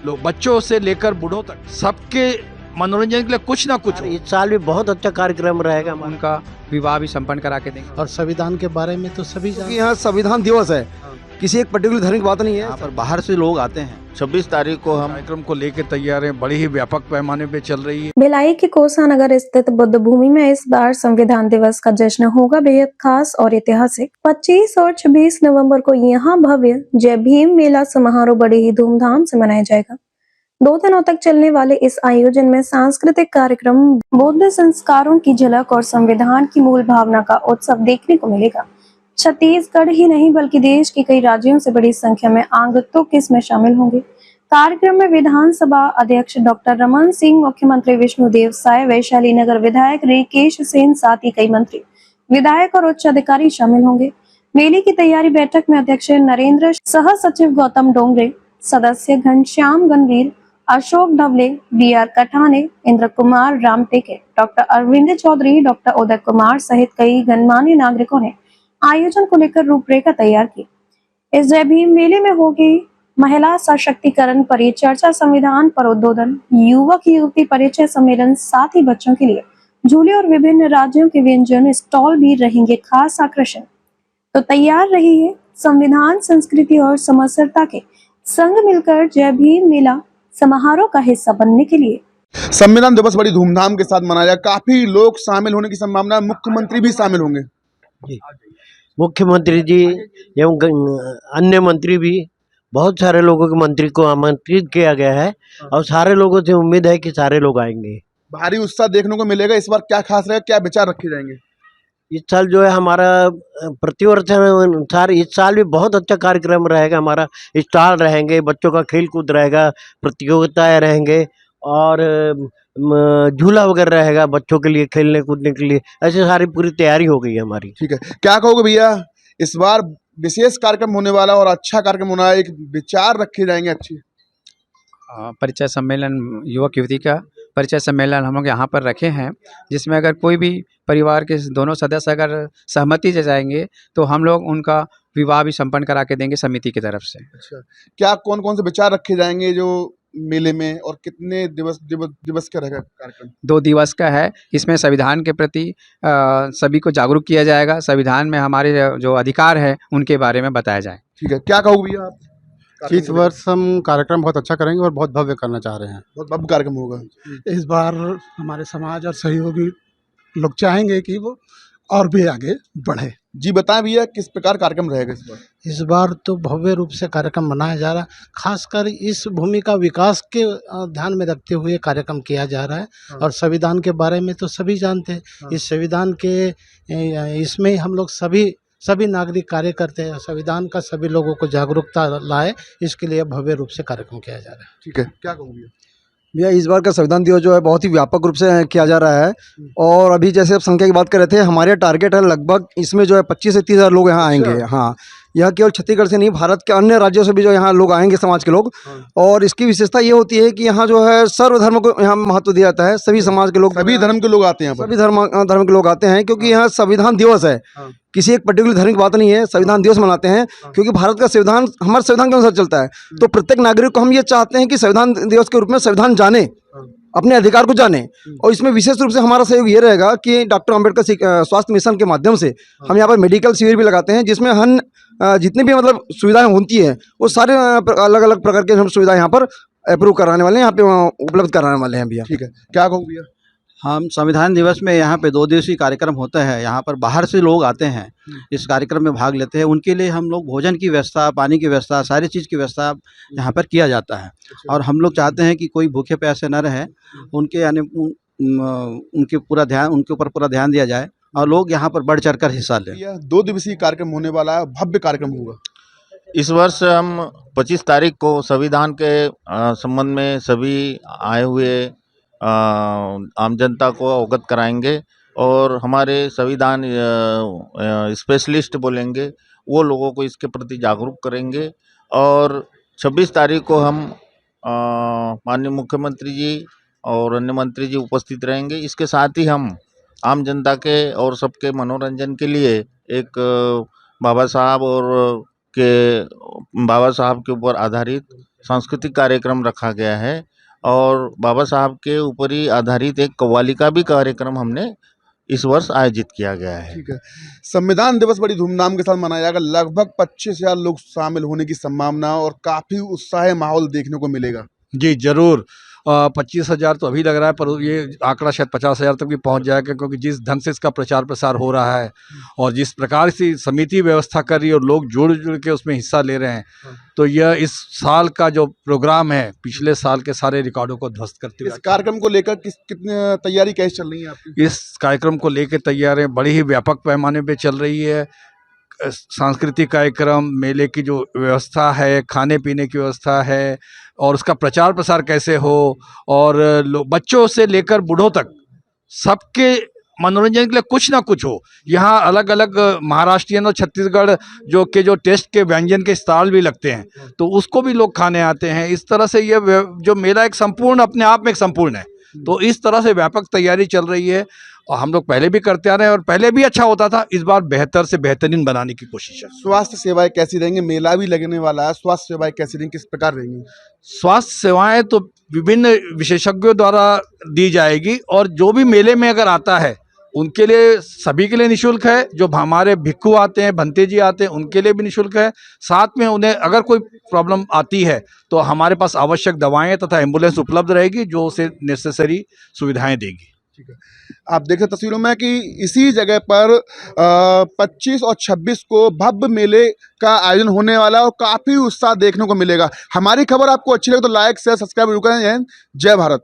लोग बच्चों से लेकर बूढ़ों तक सबके मनोरंजन के लिए कुछ ना कुछ हो। इस साल भी बहुत अच्छा कार्यक्रम रहेगा हमारा। उनका विवाह भी संपन्न करा के देंगे। और संविधान के बारे में तो सभी क्योंकि यहाँ संविधान दिवस है, किसी एक पर्टिकुलर धर्म की बात नहीं है। यहाँ पर बाहर से लोग आते हैं। 26 तारीख को हम कार्यक्रम को लेकर तैयार हैं, बड़ी ही व्यापक पैमाने पे चल रही है। भिलाई के कोसा नगर स्थित बुद्ध भूमि में इस बार संविधान दिवस का जश्न होगा बेहद खास और ऐतिहासिक। 25 और 26 नवंबर को यहाँ भव्य जय भीम मेला समारोह बड़े ही धूमधाम से मनाया जाएगा। 2 दिनों तक चलने वाले इस आयोजन में सांस्कृतिक कार्यक्रम, बौद्ध संस्कारों की झलक और संविधान की मूल भावना का उत्सव देखने को मिलेगा। छत्तीसगढ़ ही नहीं बल्कि देश के कई राज्यों से बड़ी संख्या में आगंतुक इसमें शामिल होंगे। कार्यक्रम में विधानसभा अध्यक्ष डॉक्टर रमन सिंह, मुख्यमंत्री विष्णुदेव साय, वैशाली नगर विधायक रिकेश सेन, साथ ही कई मंत्री, विधायक और उच्च अधिकारी शामिल होंगे। मेले की तैयारी बैठक में अध्यक्ष नरेंद्र, सह सचिव गौतम डोंगरे, सदस्य Ghanshyam Gambhir, Ashok Dhawale, BR Kathane, Indra Kumar Ramteke, doctor Arvind Chaudhary, doctor Uday Kumar सहित कई गणमान्य नागरिकों ने आयोजन को लेकर रूपरेखा तैयार की। इस जय भीम मेले में होगी महिला सशक्तिकरण परिचर्चा, संविधान पर उद्बोधन, युवक युवती परिचय सम्मेलन, साथ ही बच्चों के लिए झूले और विभिन्न राज्यों के व्यंजन स्टॉल भी रहेंगे खास आकर्षण। तो तैयार रही है संविधान, संस्कृति और समरसता के संग मिलकर जय भीम मेला समारोह का हिस्सा बनने के लिए। संविधान दिवस बड़ी धूमधाम के साथ मनाया, काफी लोग शामिल होने की संभावना है, मुख्यमंत्री भी शामिल होंगे। मुख्यमंत्री जी एवं अन्य मंत्री भी, बहुत सारे लोगों के मंत्री को आमंत्रित किया गया है और सारे लोगों से उम्मीद है कि सारे लोग आएंगे। भारी उत्साह देखने को मिलेगा। इस बार क्या खास रहेगा, क्या विचार रखे जाएंगे? इस साल जो है हमारा प्रतिवर्ष अनुसार इस साल भी बहुत अच्छा कार्यक्रम रहेगा। हमारा स्टॉल रहेंगे, बच्चों का खेल कूद रहेगा, प्रतियोगिताएं रहेंगे और झूला वगैरह रहेगा बच्चों के लिए खेलने कूदने के लिए। ऐसे सारी पूरी तैयारी हो गई है हमारी। ठीक है, क्या कहोगे भैया, इस बार विशेष कार्यक्रम होने वाला और अच्छा कार्यक्रम होना है, एक विचार रखे जाएंगे अच्छे? परिचय सम्मेलन, युवक युवती का परिचय सम्मेलन हम लोग यहाँ पर रखे हैं, जिसमें अगर कोई भी परिवार के दोनों सदस्य अगर सहमति जताएंगे तो हम लोग उनका विवाह भी संपन्न करा के देंगे समिति की तरफ से। अच्छा, क्या कौन कौन से विचार रखे जाएंगे जो मेले में, और कितने दिवस का रहेगा कार्यक्रम? 2 दिवस का है। इसमें संविधान के प्रति सभी को जागरूक किया जाएगा। संविधान में हमारे जो अधिकार है उनके बारे में बताया जाए। ठीक है, क्या कहोगे भैया आप? इस वर्ष हम कार्यक्रम बहुत अच्छा करेंगे और बहुत भव्य करना चाह रहे हैं। बहुत भव्य कार्यक्रम होगा। इस बार हमारे समाज और सहयोगी लोग चाहेंगे कि वो और भी आगे बढ़े। जी बताएं भैया, किस प्रकार कार्यक्रम रहेगा इस बार? इस बार तो भव्य रूप से कार्यक्रम मनाया जा रहा है। खासकर इस भूमि का विकास के ध्यान में रखते हुए कार्यक्रम किया जा रहा है। और संविधान के बारे में तो सभी जानते हैं। इस संविधान के इसमें हम लोग सभी नागरिक कार्य करते हैं। संविधान का सभी लोगों को जागरूकता लाए, इसके लिए भव्य रूप से कार्यक्रम किया जा रहा है। ठीक है, क्या कहोगे भैया, इस बार का संविधान दिवस जो है बहुत ही व्यापक रूप से किया जा रहा है। और अभी जैसे आप संख्या की बात कर रहे थे, हमारे टारगेट है लगभग इसमें जो है 25 से 30 हज़ार लोग यहाँ आएंगे। हाँ, यह केवल छत्तीसगढ़ से नहीं, भारत के अन्य राज्यों से भी जो यहाँ लोग आएंगे, समाज के लोग। और इसकी विशेषता ये होती है कि यहाँ जो है सर्वधर्म को यहाँ महत्व दिया जाता है। सभी समाज के लोग, सभी धर्म के लोग आते हैं, सभी धर्म के लोग आते हैं, क्योंकि यहाँ संविधान दिवस है, किसी एक पर्टिकुलर धर्म की बात नहीं है। संविधान दिवस मनाते हैं क्योंकि भारत का संविधान हमारे संविधान के अनुसार चलता है। तो प्रत्येक नागरिक को हम ये चाहते हैं कि संविधान दिवस के रूप में संविधान जाने, अपने अधिकार को जाने। और इसमें विशेष रूप से हमारा सहयोग ये रहेगा कि डॉक्टर अंबेडकर स्वास्थ्य मिशन के माध्यम से हम यहाँ पर मेडिकल शिविर भी लगाते हैं, जिसमें हम जितनी भी मतलब सुविधाएं होती हैं वो सारे अलग अलग प्रकार के हम सुविधाएं यहाँ पर अप्रूव कराने वाले हैं, यहाँ पे उपलब्ध कराने वाले हैं भैया। ठीक है, क्या कहोगे भैया? हम संविधान दिवस में यहाँ पे 2 दिवसीय कार्यक्रम होता है। यहाँ पर बाहर से लोग आते हैं, इस कार्यक्रम में भाग लेते हैं। उनके लिए हम लोग भोजन की व्यवस्था, पानी की व्यवस्था, सारी चीज़ की व्यवस्था यहाँ पर किया जाता है। और हम लोग चाहते हैं कि कोई भूखे प्यासे न रहे, उनके यानी उनके ऊपर पूरा ध्यान दिया जाए और लोग यहाँ पर बढ़ चढ़ कर हिस्सा लें। 2 दिवसीय कार्यक्रम होने वाला है, भव्य कार्यक्रम होगा। इस वर्ष हम 25 तारीख को संविधान के संबंध में सभी आए हुए आम जनता को अवगत कराएंगे और हमारे संविधान स्पेशलिस्ट बोलेंगे, वो लोगों को इसके प्रति जागरूक करेंगे। और 26 तारीख को हम माननीय मुख्यमंत्री जी और अन्य मंत्री जी उपस्थित रहेंगे। इसके साथ ही हम आम जनता के और सबके मनोरंजन के लिए एक बाबा साहब के ऊपर आधारित सांस्कृतिक कार्यक्रम रखा गया है और बाबा साहब के ऊपर ही आधारित एक कव्वाली का भी कार्यक्रम हमने इस वर्ष आयोजित किया गया है। ठीक है। संविधान दिवस बड़ी धूमधाम के साथ मनाया जाएगा, लगभग 25,000 लोग शामिल होने की संभावना और काफ़ी उत्साही माहौल देखने को मिलेगा। जी ज़रूर। 25,000 तो अभी लग रहा है, पर ये आंकड़ा शायद 50,000 तक भी पहुंच जाएगा, क्योंकि जिस ढंग से इसका प्रचार प्रसार हो रहा है और जिस प्रकार से समिति व्यवस्था कर रही है और लोग जुड़ जुड़ के उसमें हिस्सा ले रहे हैं, तो यह इस साल का जो प्रोग्राम है पिछले साल के सारे रिकॉर्डों को ध्वस्त करते हुए इस कार्यक्रम को लेकर कितनी तैयारी कैसे चल रही है आपकी? इस कार्यक्रम को लेकर तैयारियां बड़ी ही व्यापक पैमाने पे चल रही है। सांस्कृतिक कार्यक्रम, मेले की जो व्यवस्था है, खाने पीने की व्यवस्था है और उसका प्रचार प्रसार कैसे हो, और बच्चों से लेकर बूढ़ों तक सबके मनोरंजन के लिए कुछ ना कुछ हो। यहाँ अलग अलग महाराष्ट्रियन और छत्तीसगढ़ जो टेस्ट के व्यंजन के स्टॉल भी लगते हैं, तो उसको भी लोग खाने आते हैं। इस तरह से ये जो मेला एक संपूर्ण अपने आप में एक संपूर्ण है, तो इस तरह से व्यापक तैयारी चल रही है और हम लोग पहले भी करते आ रहे हैं और पहले भी अच्छा होता था, इस बार बेहतर से बेहतरीन बनाने की कोशिश है। स्वास्थ्य सेवाएं कैसी रहेंगी? मेला भी लगने वाला है, स्वास्थ्य सेवाएं कैसी रहेंगी, किस प्रकार रहेंगी? स्वास्थ्य सेवाएं तो विभिन्न विशेषज्ञों द्वारा दी जाएगी और जो भी मेले में अगर आता है उनके लिए, सभी के लिए निःशुल्क है। जो हमारे भिक्खु आते हैं, भंते जी आते हैं, उनके लिए भी निःशुल्क है। साथ में उन्हें अगर कोई प्रॉब्लम आती है तो हमारे पास आवश्यक दवाएं तथा एम्बुलेंस उपलब्ध रहेगी जो उसे नेसेसरी सुविधाएं देगी। ठीक है। आप देख रहे तस्वीरों में कि इसी जगह पर 25 और 26 को भव्य मेले का आयोजन होने वाला है और काफ़ी उत्साह देखने को मिलेगा। हमारी खबर आपको अच्छी लगे तो लाइक शेयर सब्सक्राइब जरूर करें। जय भारत।